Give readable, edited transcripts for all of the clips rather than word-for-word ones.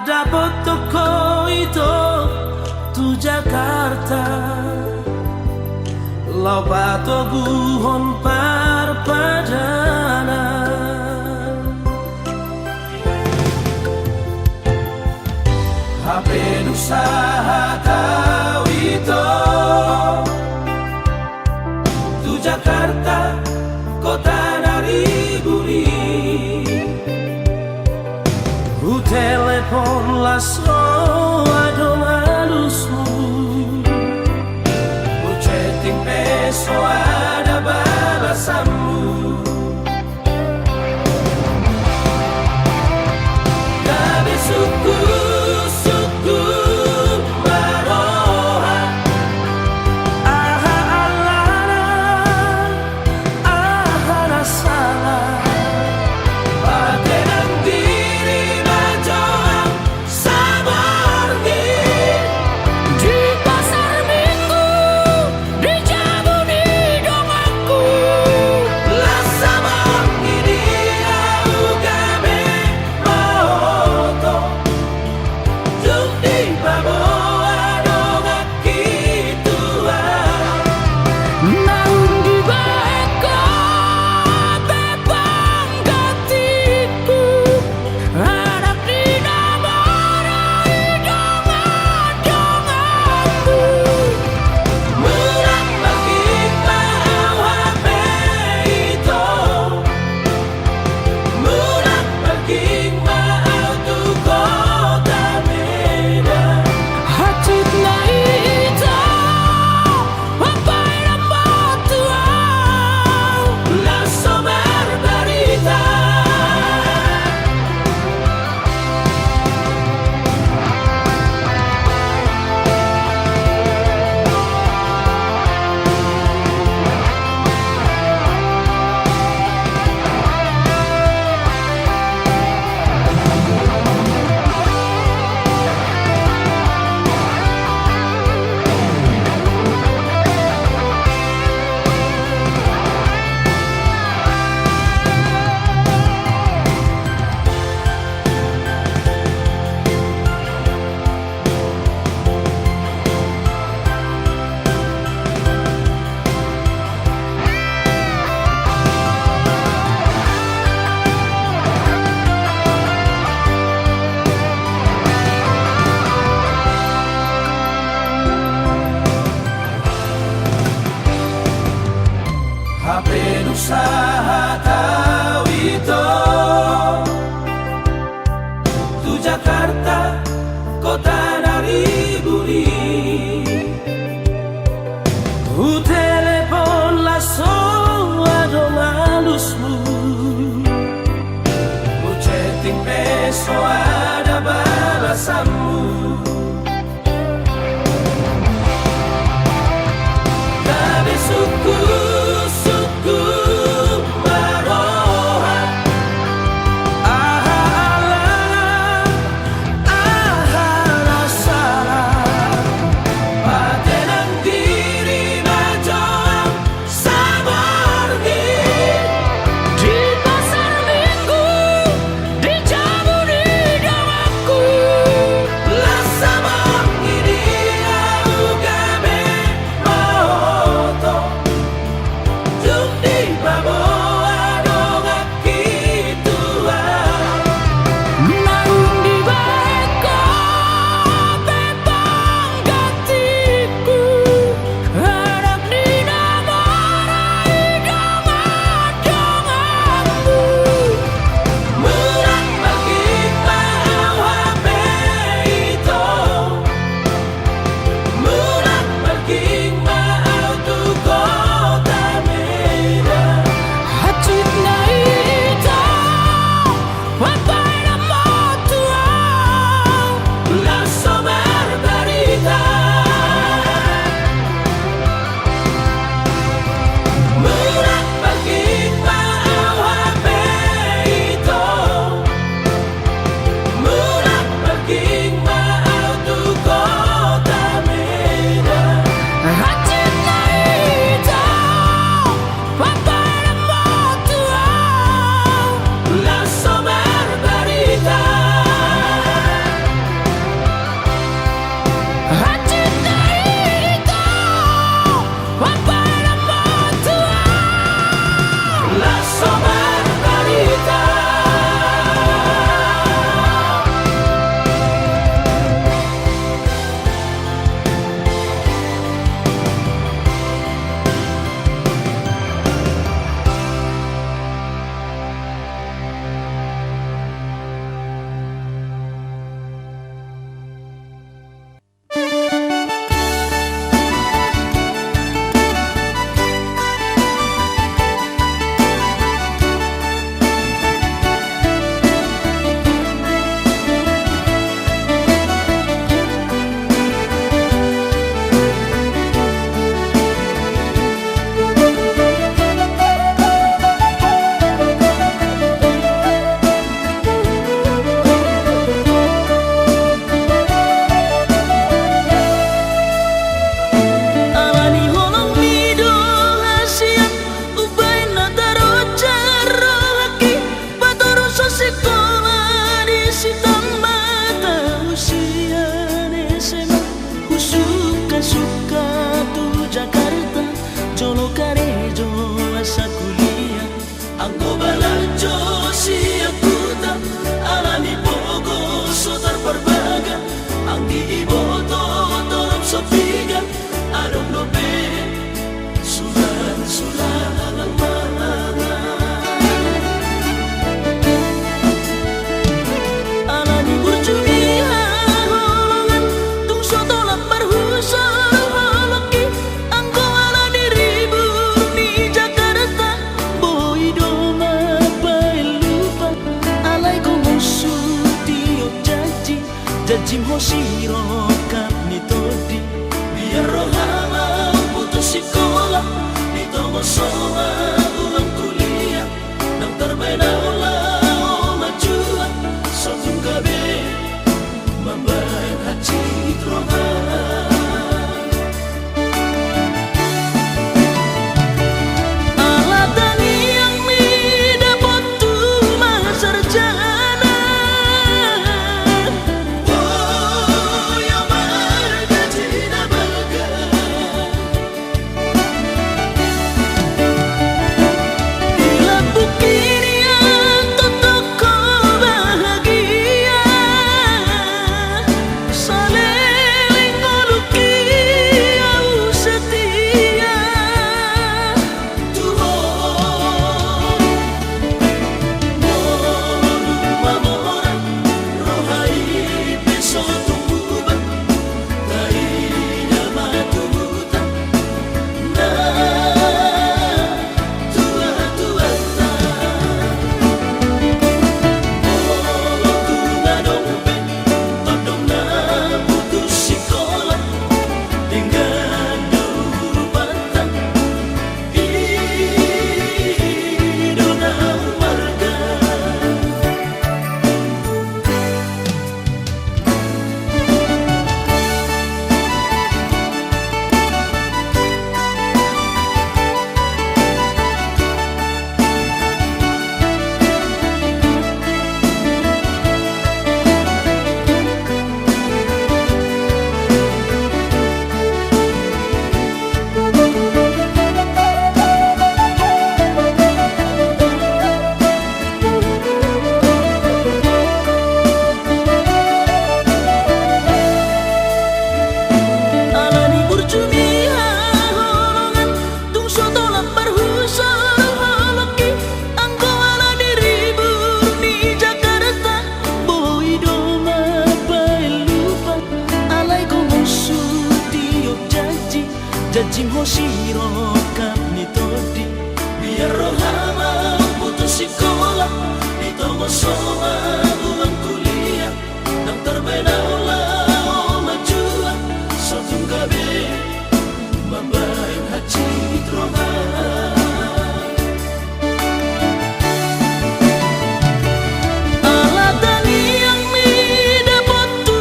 Ada toko itu tu Jakarta, lau pato guhon parpadanan. HP usaha kau itu tu Jakarta, kota dari buri. Ku telepon lasso adong halusmu, ku chatting peso ada balasanmu. Gabe suku maroha, aha alana, aha rasala. Patenang diri majoang sabargi Di pasar minggu, di Jabudi dong aku. lasa mangini au gabe maoto, judi baboa dong akitua. Nang di baeka bebang gatiku, anak di namarai dong aku. Murah bagi mau HP itu, murah bagi mau tu kota Medan. Hacit na ito, apay na matuaw. Lasso berberita, HP usaha kau itu tu Jakarta, kota dari buri. Ku telepon lasso adong halusmu, ku chatting peso ada balasanmu. Gabe suku maroha, aha alana, aha rasala. Patenang diri majoang sabargi Di pasar minggu, di Jabudi dong aku. lo carejo asa kuliah Angko balajo siakuta alami pogo sotar perbaga anggi iboto torop sopiga adong lobe sulan alang mana alani burjumiha holongan tung soto lapar husar holoki angko alani ribur di Jakarta boy doma pai lupa alai ko musuh tiok jajim hosiro kap ni todi biar rohama putus sekolah ditomo soa ulang kuliah nang terbena ulah majua satu gabe membayar haji rohama alatani yang mi dapat tu sarjana oh ya marga tina balga bila bukini yang toko bahagia saling ngoluki au setia Tuhan mamora rohai beso tumbuban tainya matubutan na tua tunga dompe todong na putus sekolah dengan durubatan idona warga alani burjumiha holongan tung soto lapar husar holoki angko alani ribur di Jakarta boy doma pai lupa alai ko musuh tiok jajim hosiro kap ni todi biar rohama putus sekolah ditomo soa ulang kuliah nang terbena ulah majua satu gabe membayar haji rohama alatani yang mi dapat tu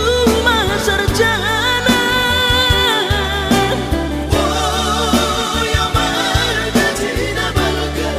sarjana oh ya marga tina balga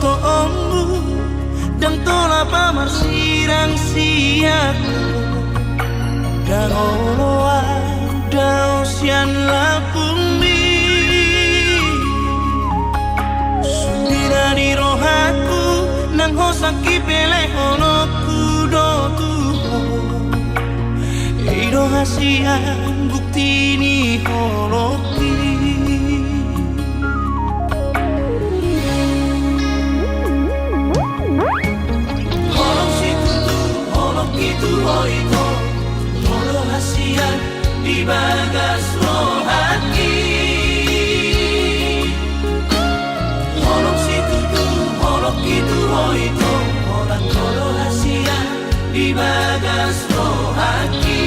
to'ongmu dan tola pamar sirang siaku dan oloa dausian lapumi sumira di rohaku nang hosaki pele honoku do tuho ido hasian bukti ni holoki itu oito holo hasian di bagas rohaki holok situ tu holok itu oito holo hasian di bagas rohaki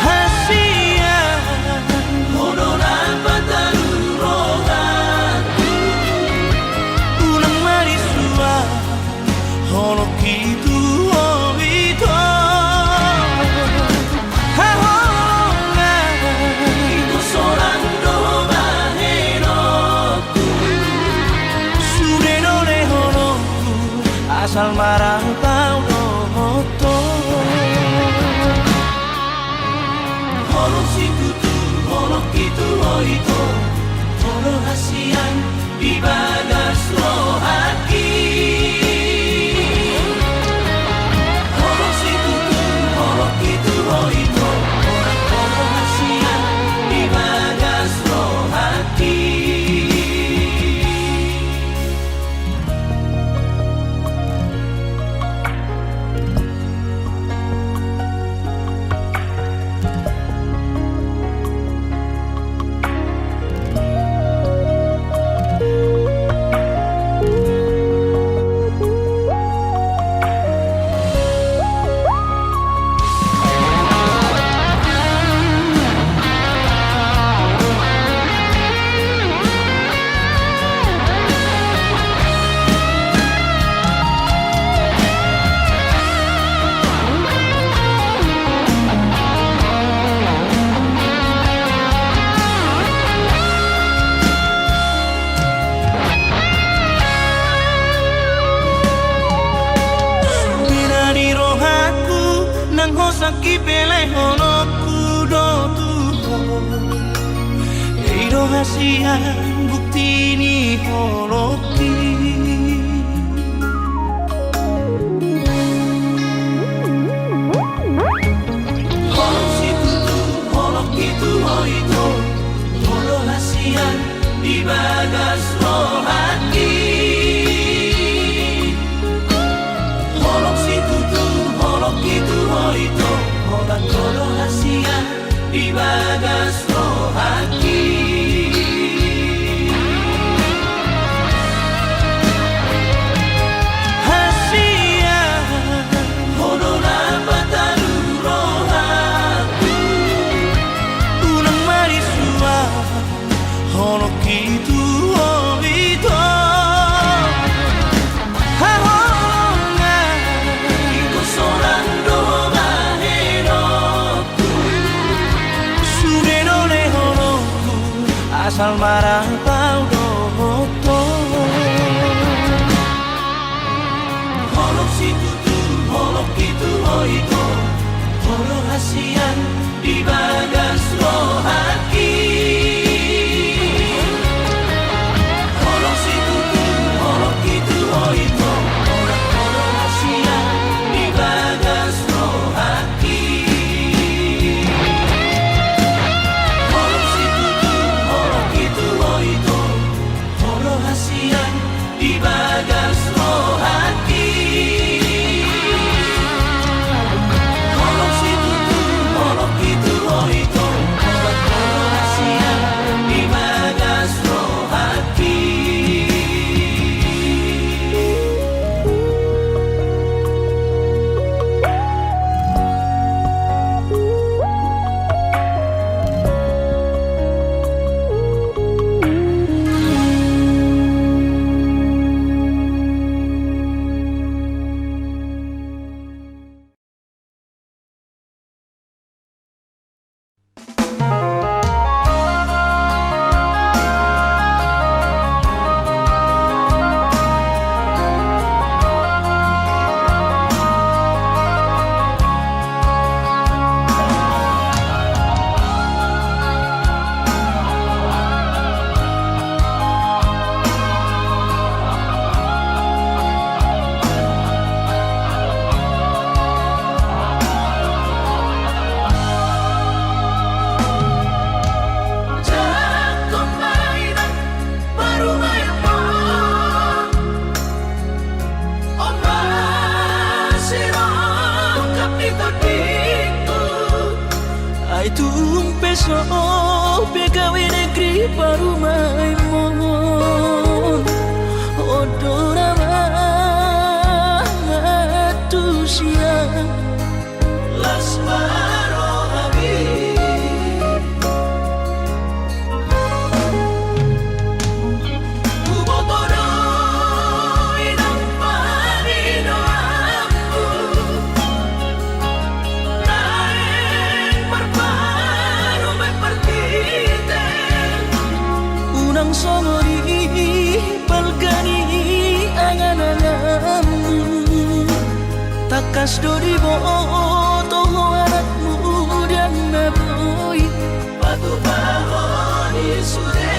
hasian hono rapat taru rohaki holo kitu oito hahonga itu sorang do bahenoku sudeno le holoku asal marang tau do hoto holo situ tu holo kitu oito holo hasian di bagas rohaki Hosaki pele honoku do tuho ido hasian bukti ni holoki holok situ tu holok itu oito holo hasian di bagas rohaki holok situ tu holok itu oito holan holo hasian di bagas rohaki hasian hono rapat taru rohaku ulang marisua holo kitu oito hahonga iko sorang do asal marang tau do hoto holok situ tu holok itu oito holo hasian di bagas rohaki holok situ tu holok itu oito holo hasian di bagas rohaki hasian di bagas rohaki holok situ tu holok itu oito Peso pegawe negeri parumai mohon odorama tusia lasmaro habib kubotoro inang parino aku naeng parparu me partite unang somori palgani angan-anganmu takas dori boto anakmu dan naboy patu bahoni sude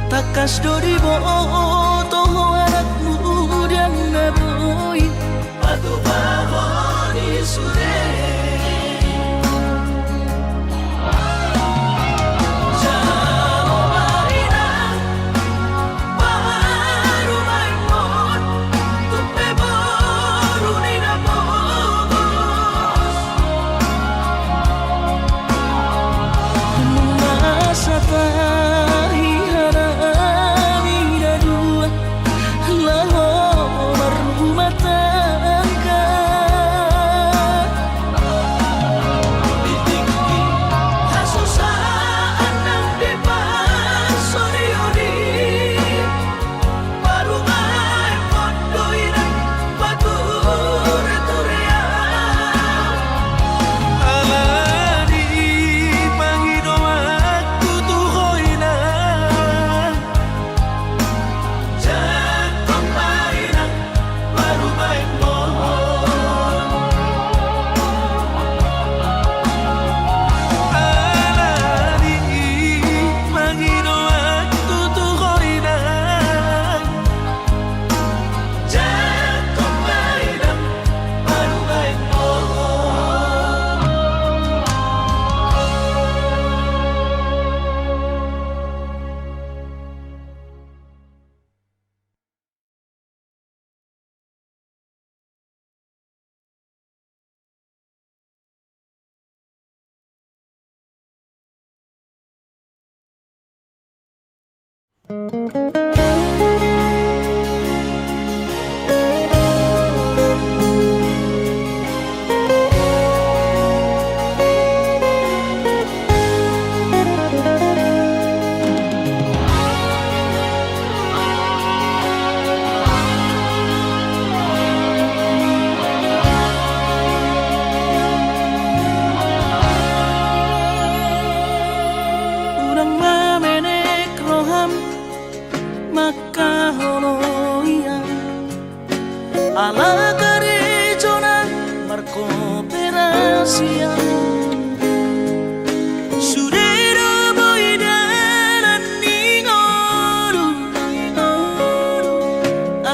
takas dori boto anakmu dan naboy patu bahoni sude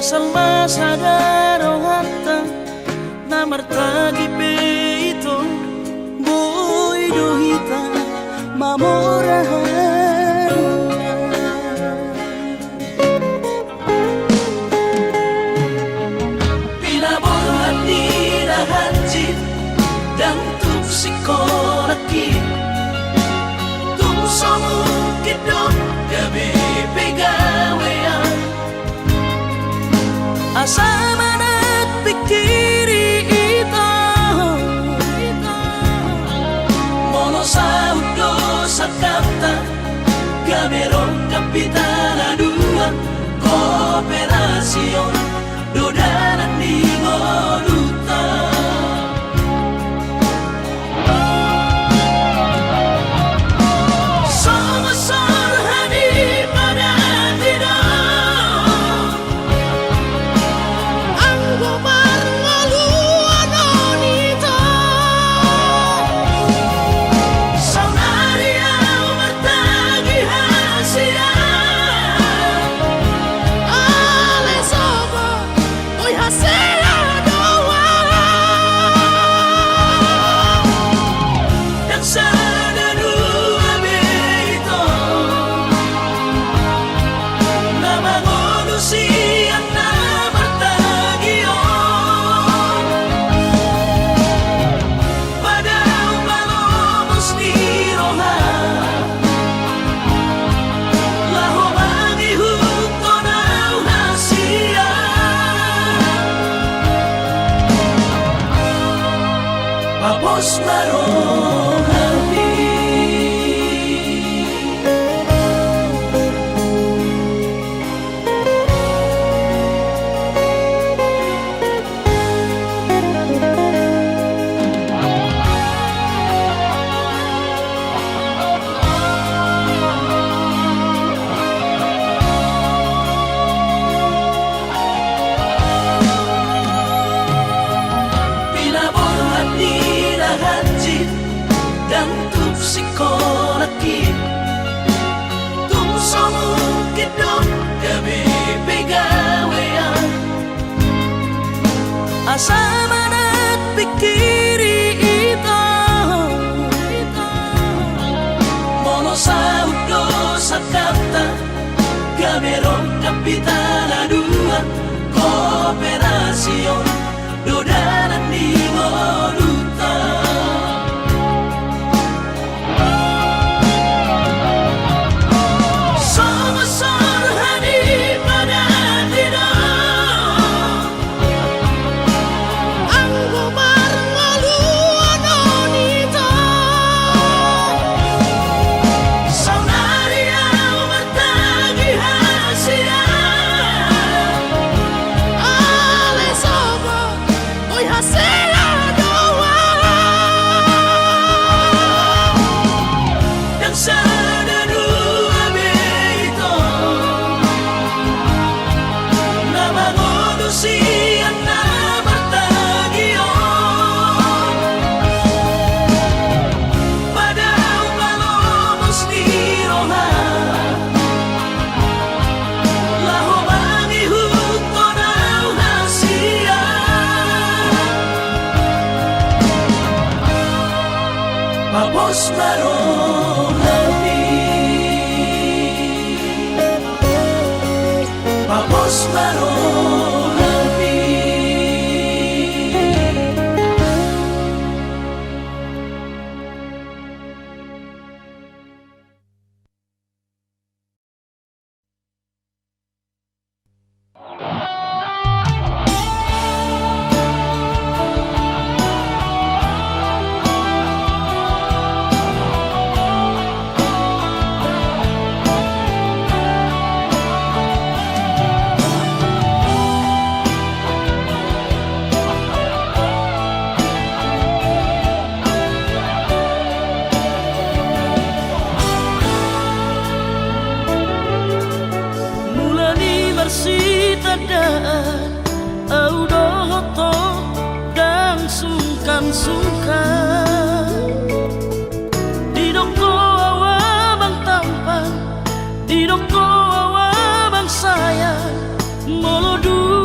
asal masadaro hatta namartagi peito boy dohita mamorahan pinaborhan ni rahanjit dan tupsikolaki tumsomu kidot gabi pegawean asama nagpikiri ito mono sa udo sa kanta gamerong kapitana dua kooperasyon dodanan ni ngoduta Papos marong hati dan tupsikolaki tumsomu kidot gabi pegawean asama nagpikiri ito mono sa udo sa kanta gamerong kapitana dua kooperasyon dodanan ni ngoduta Papos marong hati Papos marong hati sungkan di doko awa bang tampan di doko awa bang sayang molodu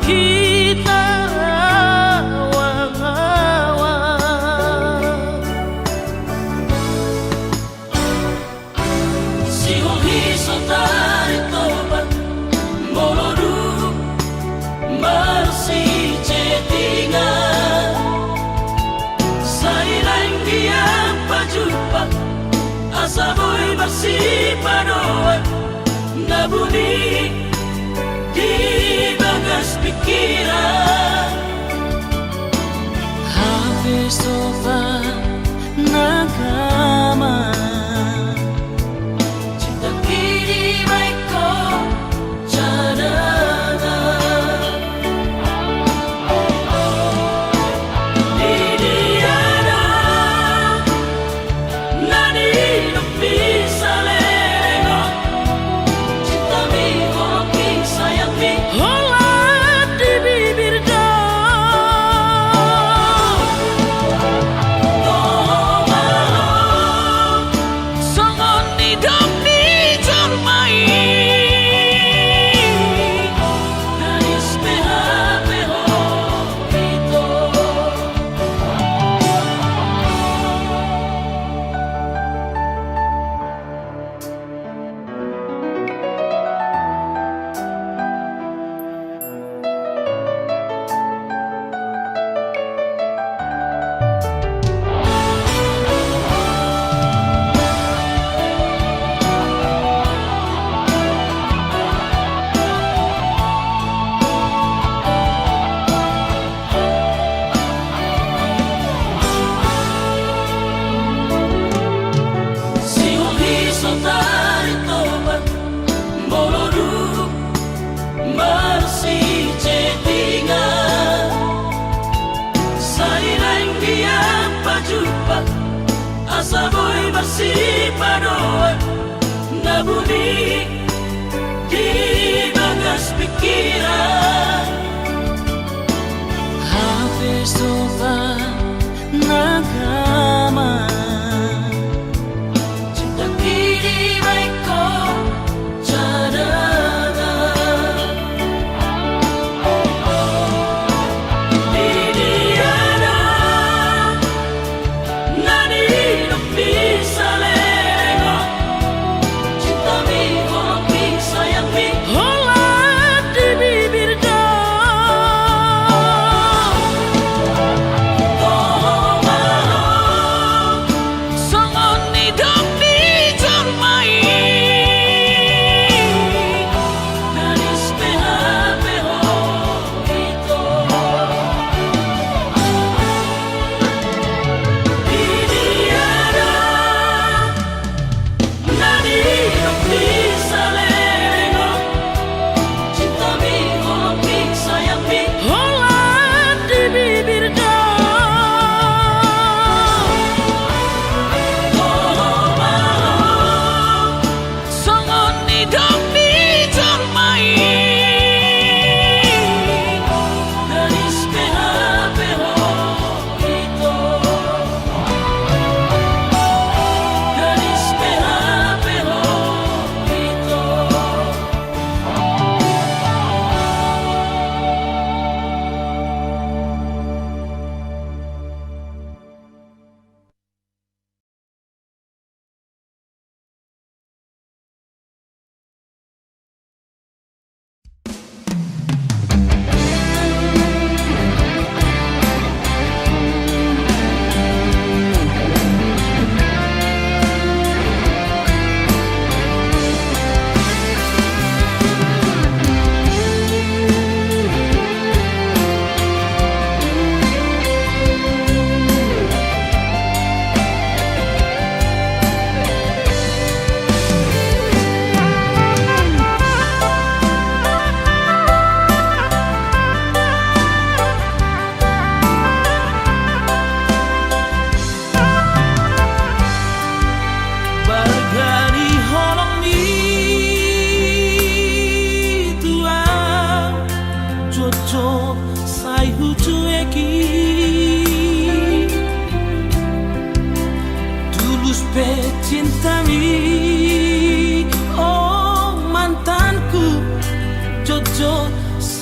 kita awang-awang. Siwang hiso tari tobat Molodu Marsi cetingan Sailaing diam pajupak Asa boy bersih padoan Nabuni di bagas pikiran Hafiz Sofa Nagama Cinta kini baik kau cadangan Di diana Nani no bisa lengok Cinta mi hoki sayang mi Holat di bibir dong Songon ni dong ni jormai Nanis peha-peho itu Siwang hiso tari tobat Molodu Marsi cetingan Sailaing diam pajupak Asa boy bersih padoan Nabuni di bagas pikiran Hafiz Sofa Nagama Cinta kini baik kau cadangan Di diana Nani no bisa lengok Cinta mi hoki sayang mi Holat di bibir dong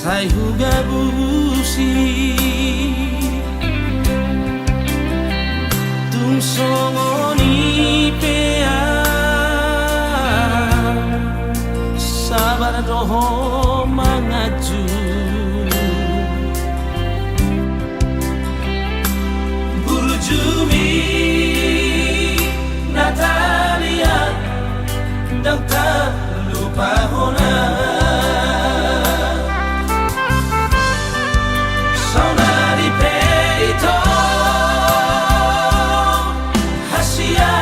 sai huga busi tung songoni pea sabar doho mangaju Burjumi Natalia dan tak lupa hona saudari Peito Hasia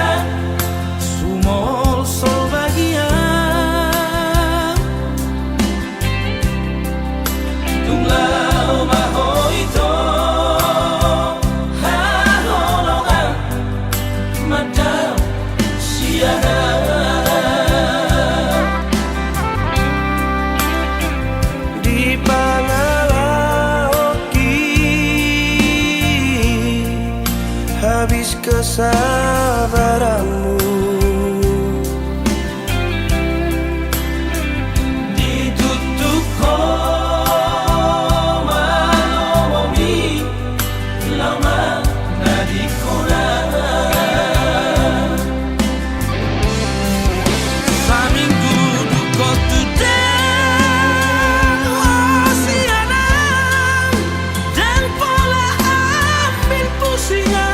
sumol sol bagia tunglau mahoito haholongan madam siana habis kesabaranmu ditutup koma lomomi lama nadikona saminggu dukot dan wasiana dan pola ambil pusingan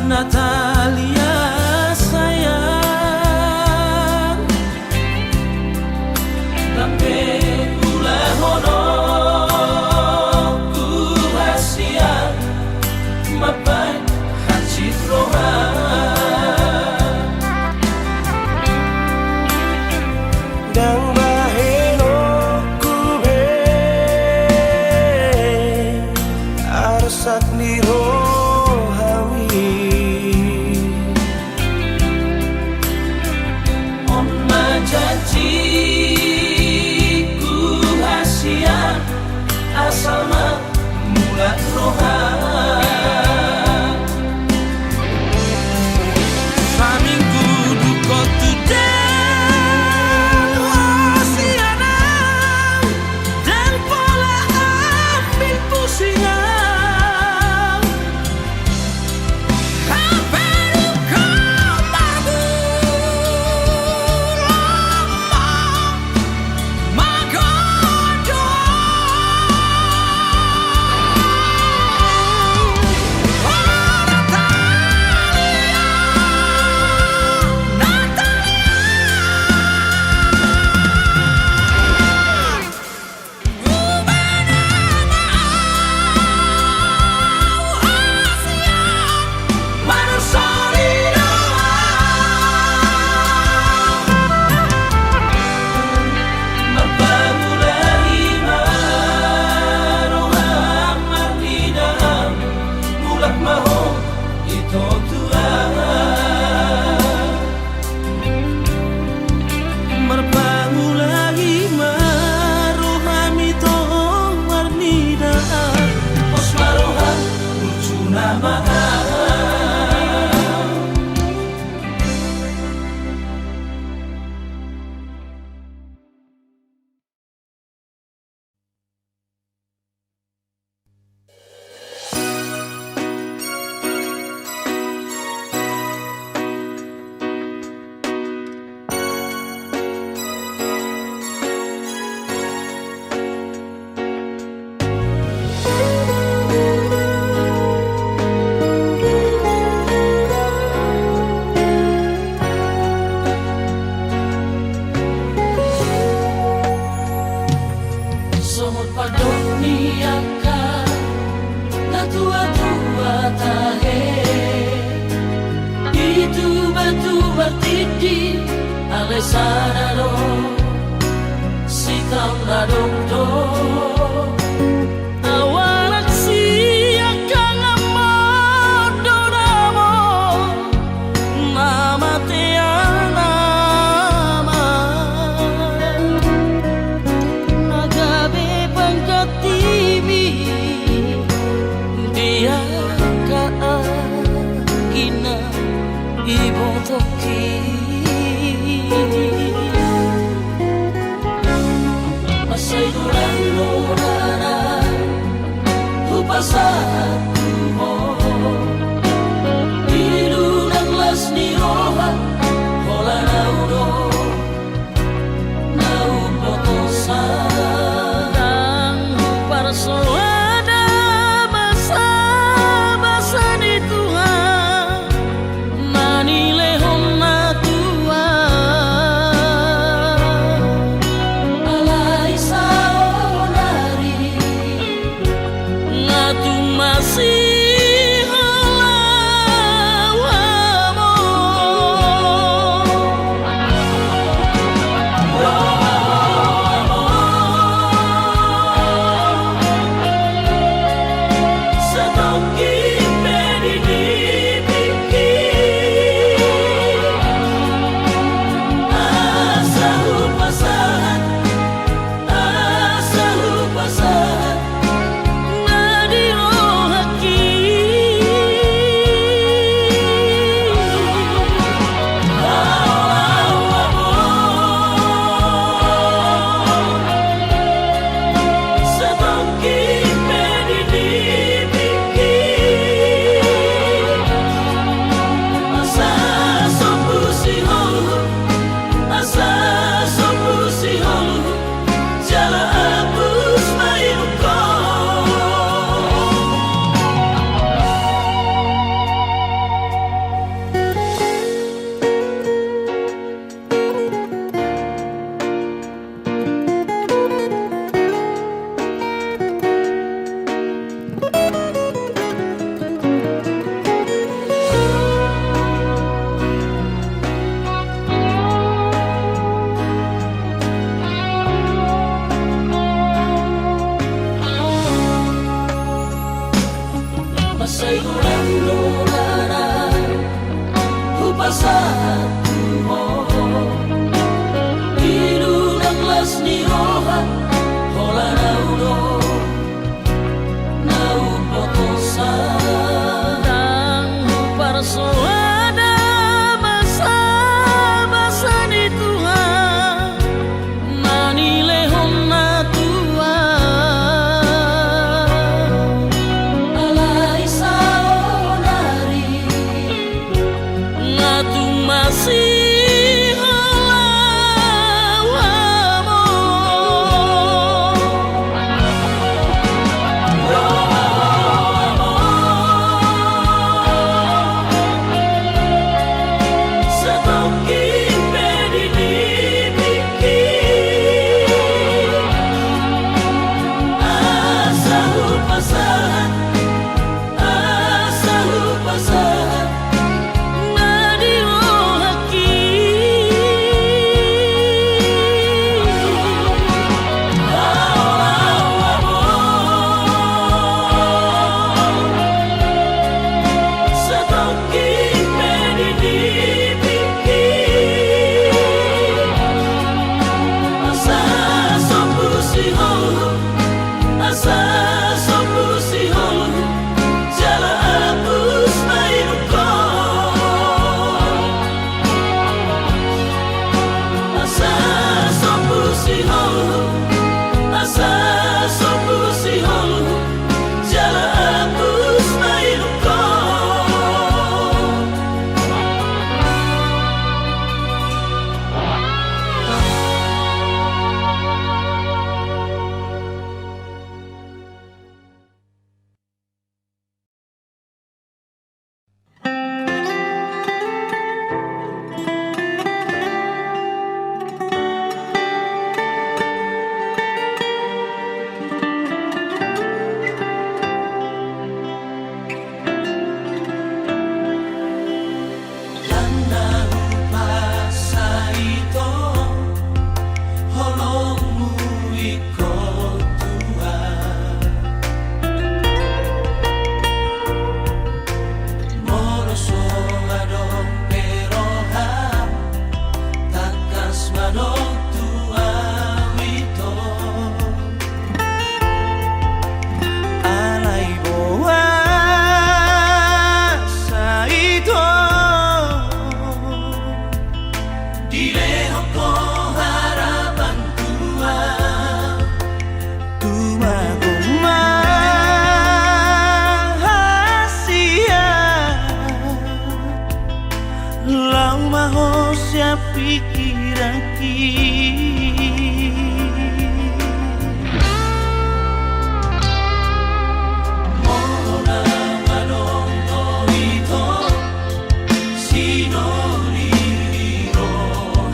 Natalia sayang tapi ulah hono ku hasia mapai hacit roha dan baheno ku be arsak niro janjiku hasia asal mulat roha saminggu dukot dan wasiana dan pola ambil pusingan Kay sana no Sitang nadungdo Awalat siya kang amor Donamo Namatian naman Nagabi pangkatimi Dia kaagina ibotoki Masay dulang manong tua wito alay boa sa ito dileho ko harapan tua lau maho siya pikiran Mona manong to ito sinoliro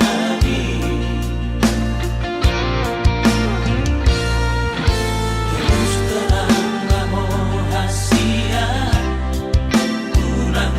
hani gusto lang maho hasia unang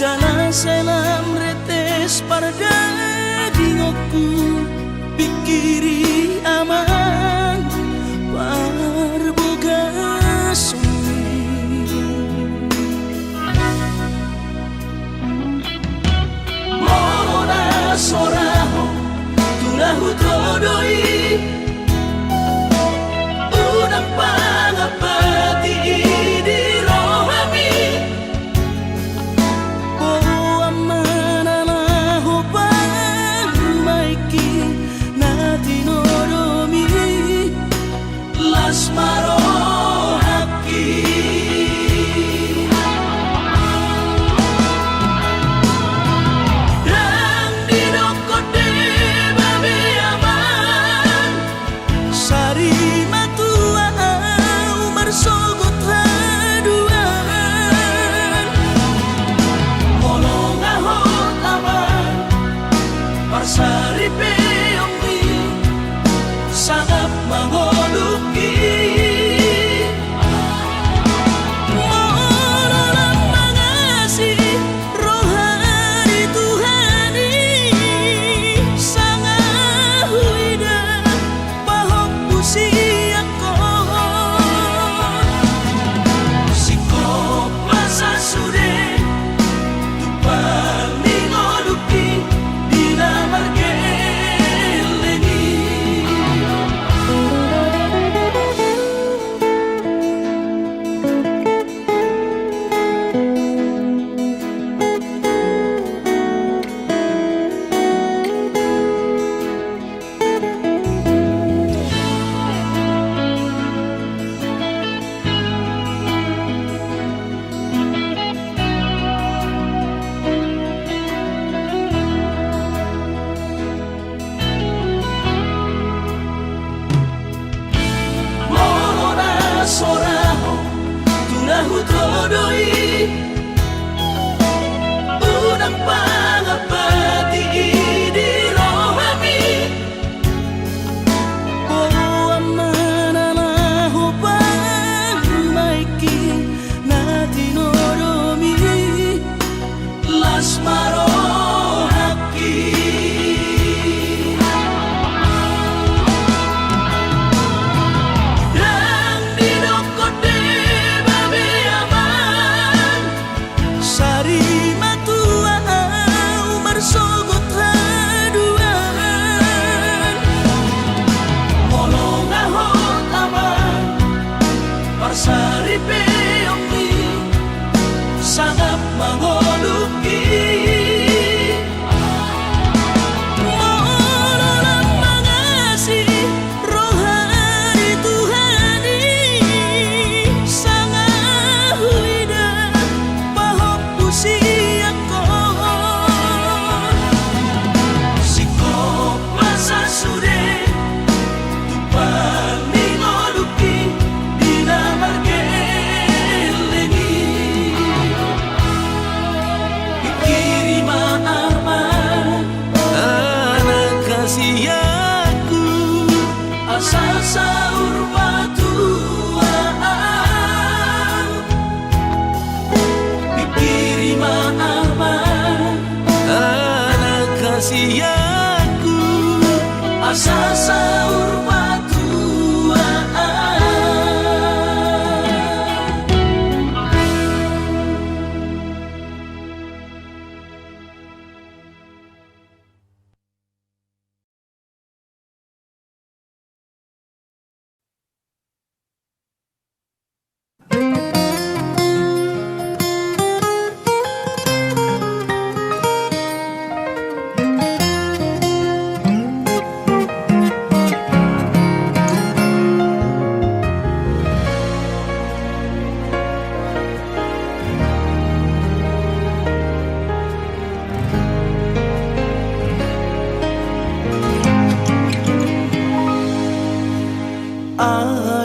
Jalan selam retes pada dingokku pikiri aman parboga sumi Mona soraho tulahu todoi unang pangapati di rohami Asmaro haki dan di dokote babe aman sari matua umar sogot haduan molong ahot aman parsari peongni sangat mengoluki Asa sahur batuaan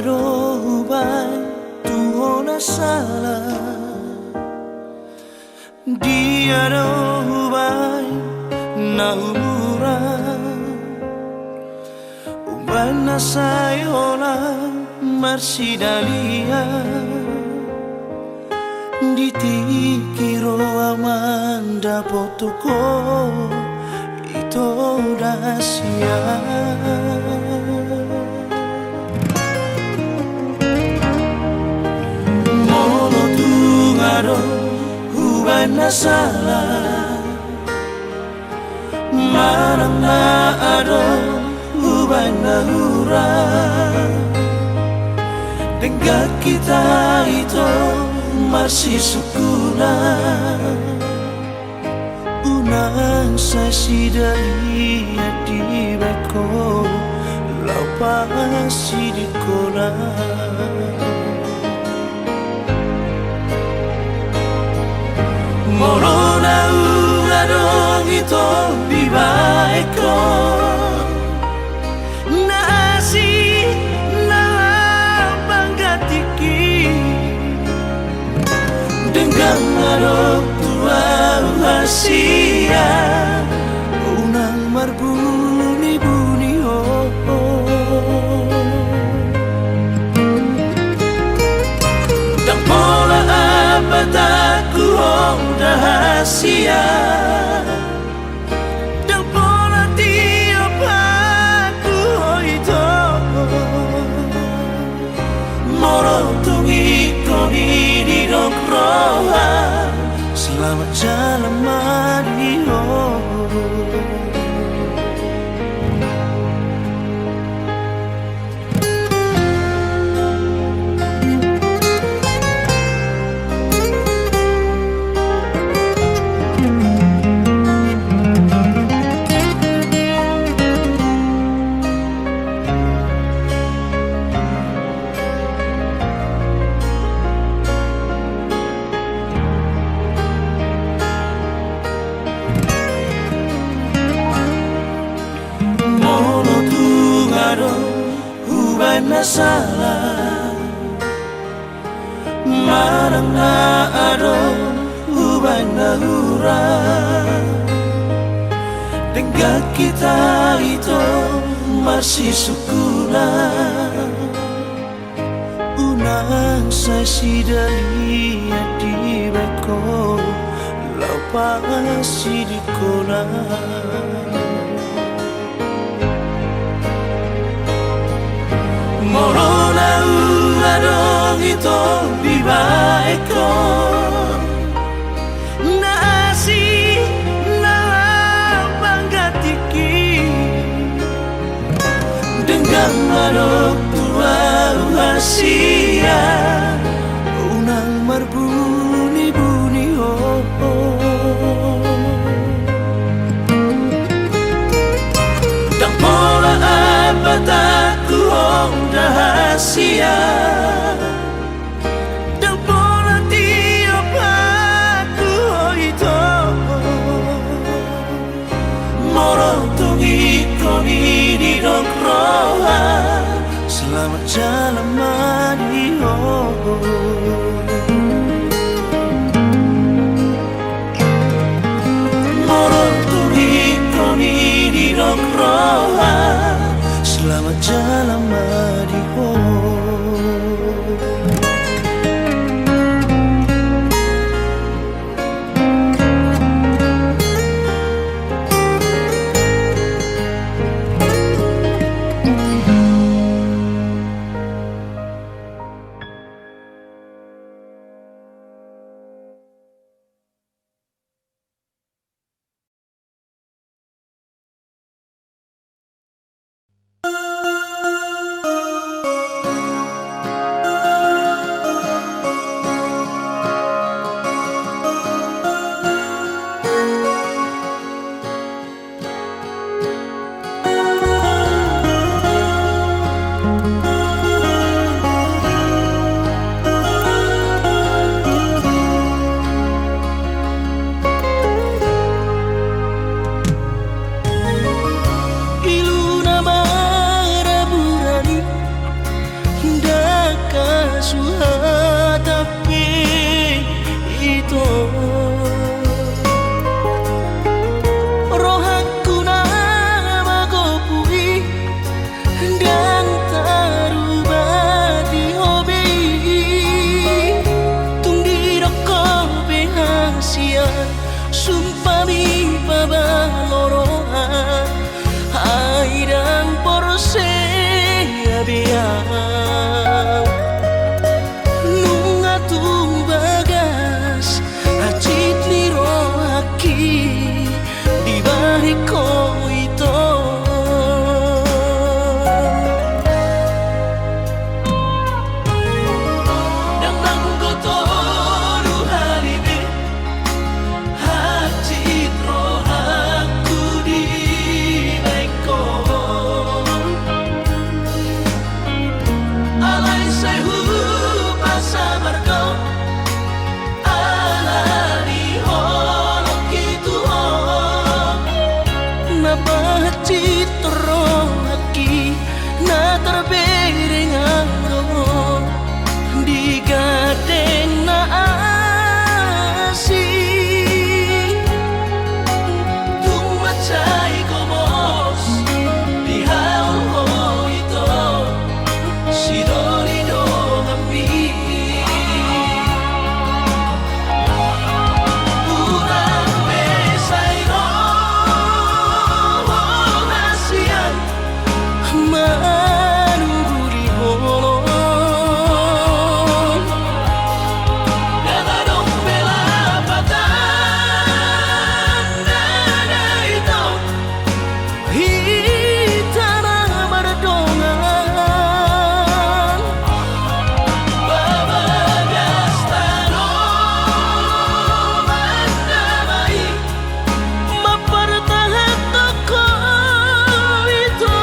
Arobai Tuhona salah Dia robai Naura Ubana sayola Marsidalia Ditikiro amanda potoko ito dasia Molo tungaro hubana salah Marang na ado hubana hura Dengan kita itu masih sekulah Unang sasi dari hati beko Laupasi di kola Morona uladong ito bibaiko Nasi Dengan marok tua rahasia Unang marbuni-buni oh, oh. Dan pola apa takku oh rahasia Dan pola tiap aku oh itu Morong tungi koni di roha Selamat jalan Mario Hubana salah Marang na ado hubana hura Dengan kita itu masih sekulah Unang sasi dari hati beko Laupasi di kola Morona uladong ito bibaiko Nasi nalabanggatiki Dengan marok tua rahasia Unang marbuni-buni oh, oh. Dan pola apa takku oh rahasia Dan pola tiap aku oh itu Morong tungi koni di roha Selamat jalan Mario Morong tungi koni di roha Selamat jalan Mario kasihan sumpami pabaloroan airang porse abiang nunga tu bagas acit liro aki di balik ko ito nang nanggoto ruhalibe acit rohaku di beko alay sayu pasabar ko alani holok gitu na bacit rohaki na terbereng aro di gadeng na asi tumacay komos di haul ho ito si dorido kami urang mesay ro nasian manuburi holong dadadong pelapatan dada ito hitana berdongan babagas tanong mandamai mapartahan toko ito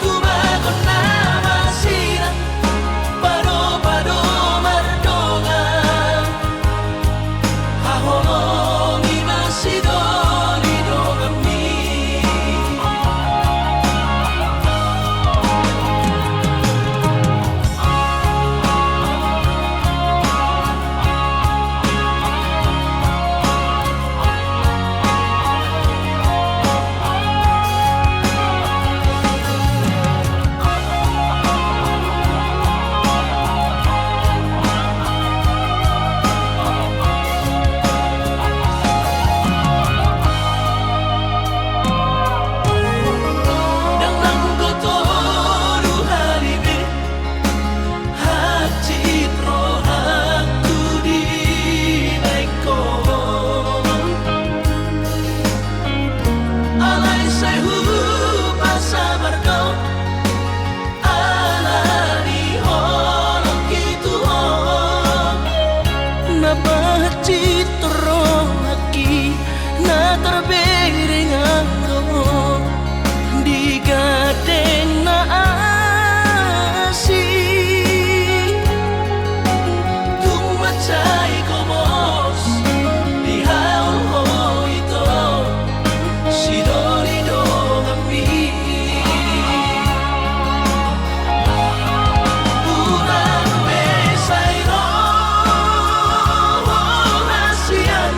tumagon na masira pado-pado mardongan haholongi masidolido kami nang nanggoto ruhalibe hacit rohaku di beko alay sayu pasabar ko alani holok gitu na bacit rohaki na terbereng aro di gadeng na asi tumacay komos di haul ho ito si dorido kami urang mesay ro nasian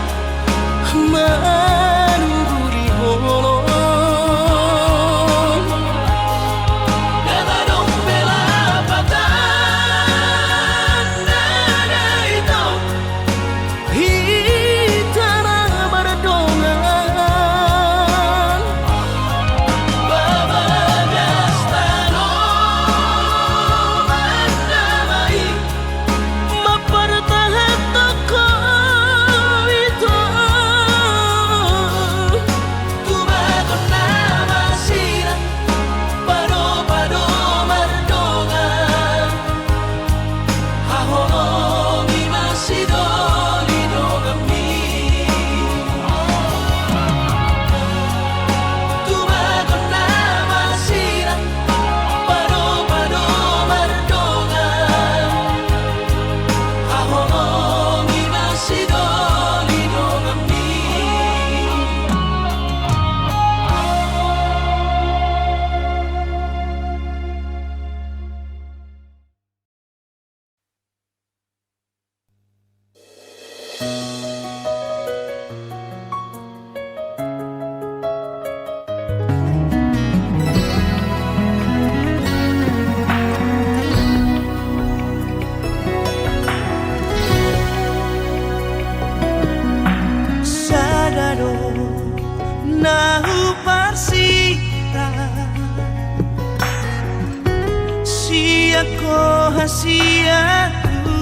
rahasiaku,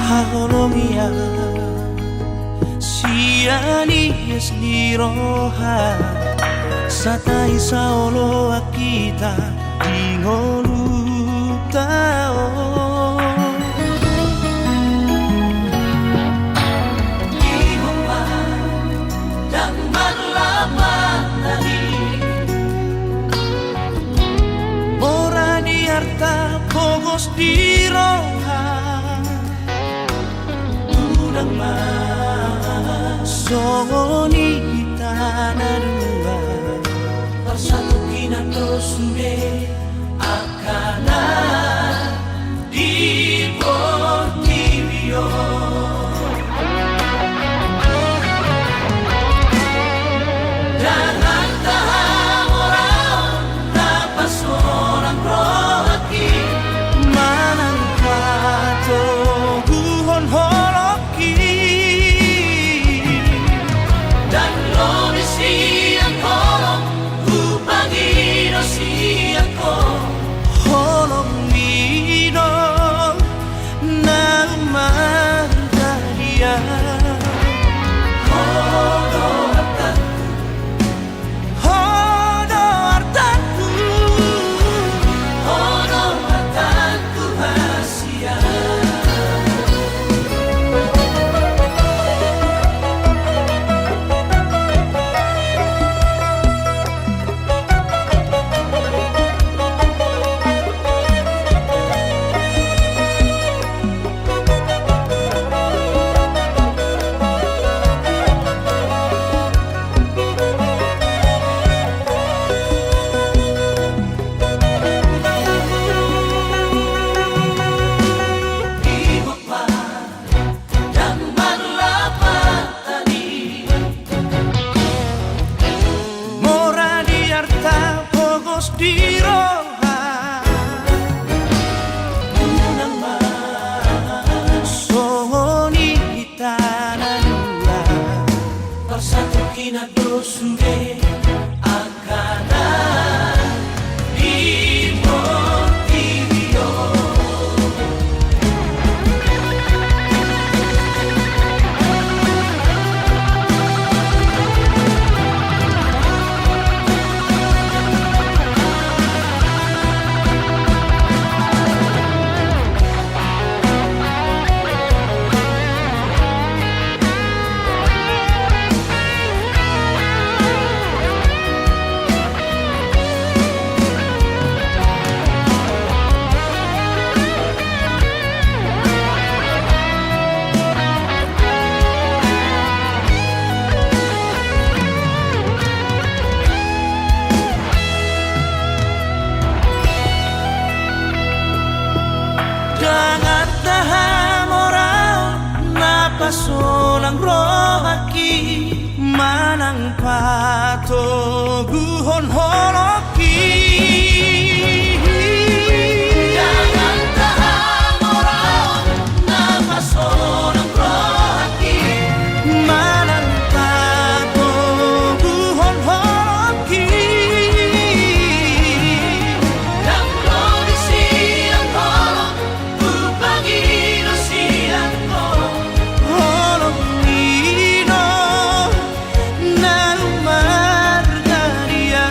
haholomia sianies liroha satai saolo akita dingolutao. Pogos di roha udang songoni tanarua bersatu kinato sude akana di Portivio. Jangan tahan orang napas orang rohaki manang pato guhon holoki dan loni siang holong upangino siang ko holong mino na margaria di roha unang songoni tanadua bersatu kinato sude akana di Portivio. Jangan tahan orang napas solang rohaki manang pato guhon holoki. Jangan tahan orang napas solang rohaki manang pato guhon holoki. Dan loni siang holong upangino siang ko holong mino na margaria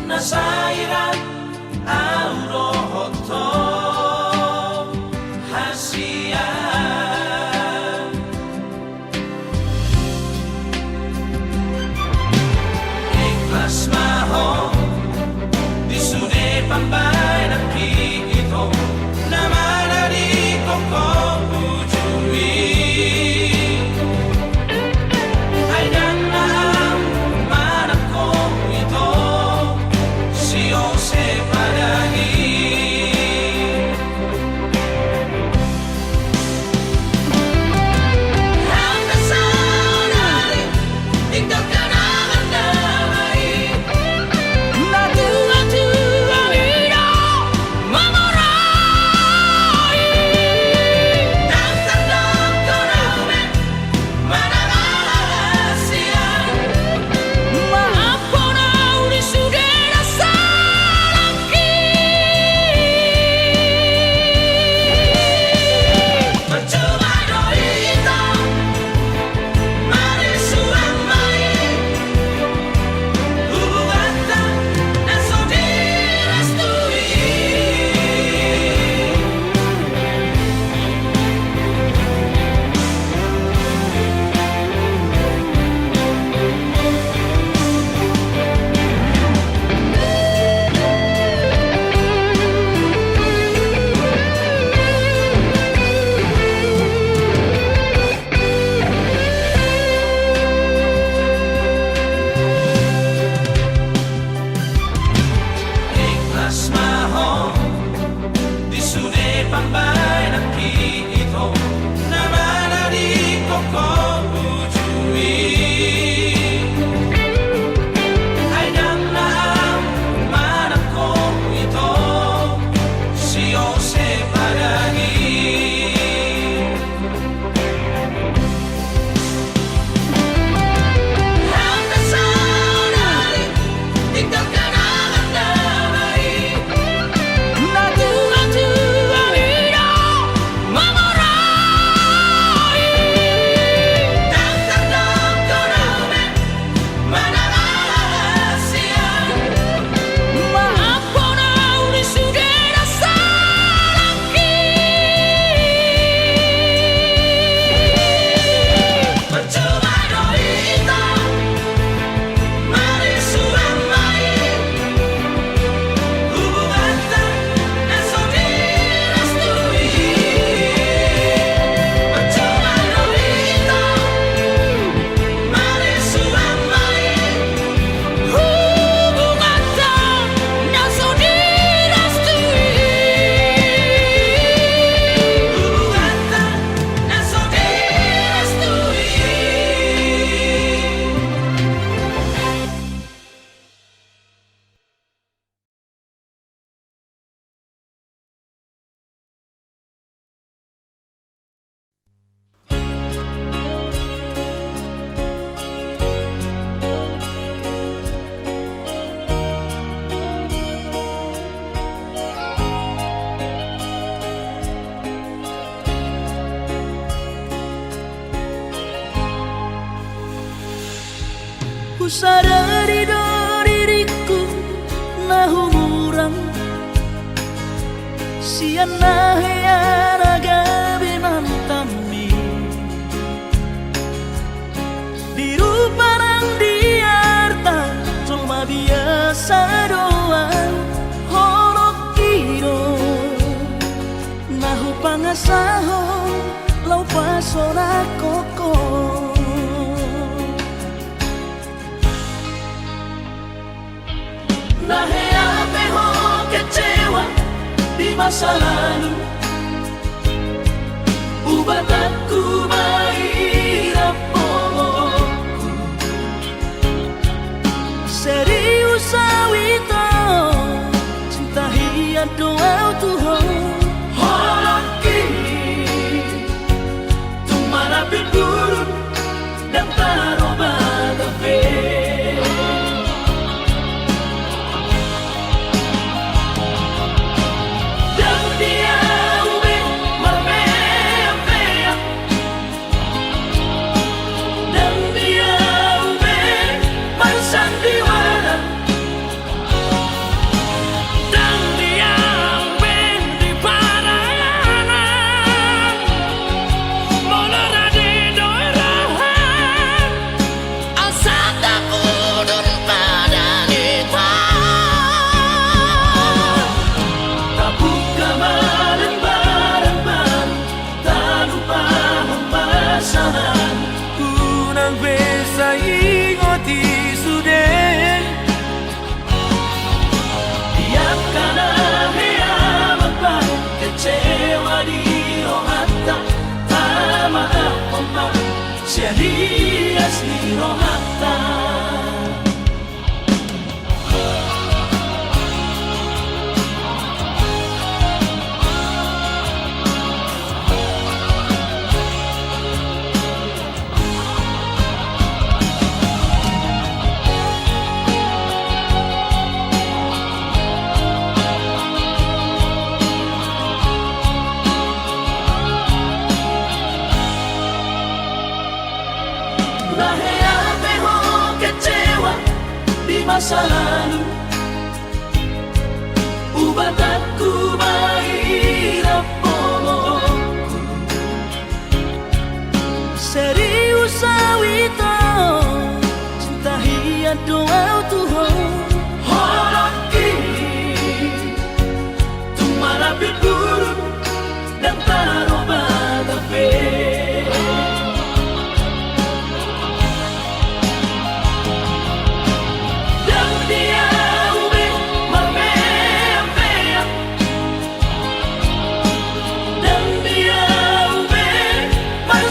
Nasairan aurohoto hasian ikhlas maho disude pambay nakikito naman dari kong ujui ay dan na ang manak ko ito si Jose Padagi. Hanggang sa nari, ikaw ka naman namin. Natuwa-tuwa ina Ku sadari do diriku nahu murang siana heyana gabi nantami biru parang diarta cuma biasa doang horok kiro nahu pangasaho lau pasora koko. Nahe ape ho kecewa di masa lalu, ubat aku mahirap pokokku. Serius awito cinta hiat doa Tuhan horok kini tumara pindurun dan taroba kafe. Dias ni rohata Nahe ape ho kecewa di masa lalu, ubat aku mahirap pokokku. Serius awito cinta hiat doa Tuhan horok kini tumara pindurun dan taroba kafe.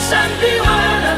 Sandiwara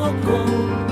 rohku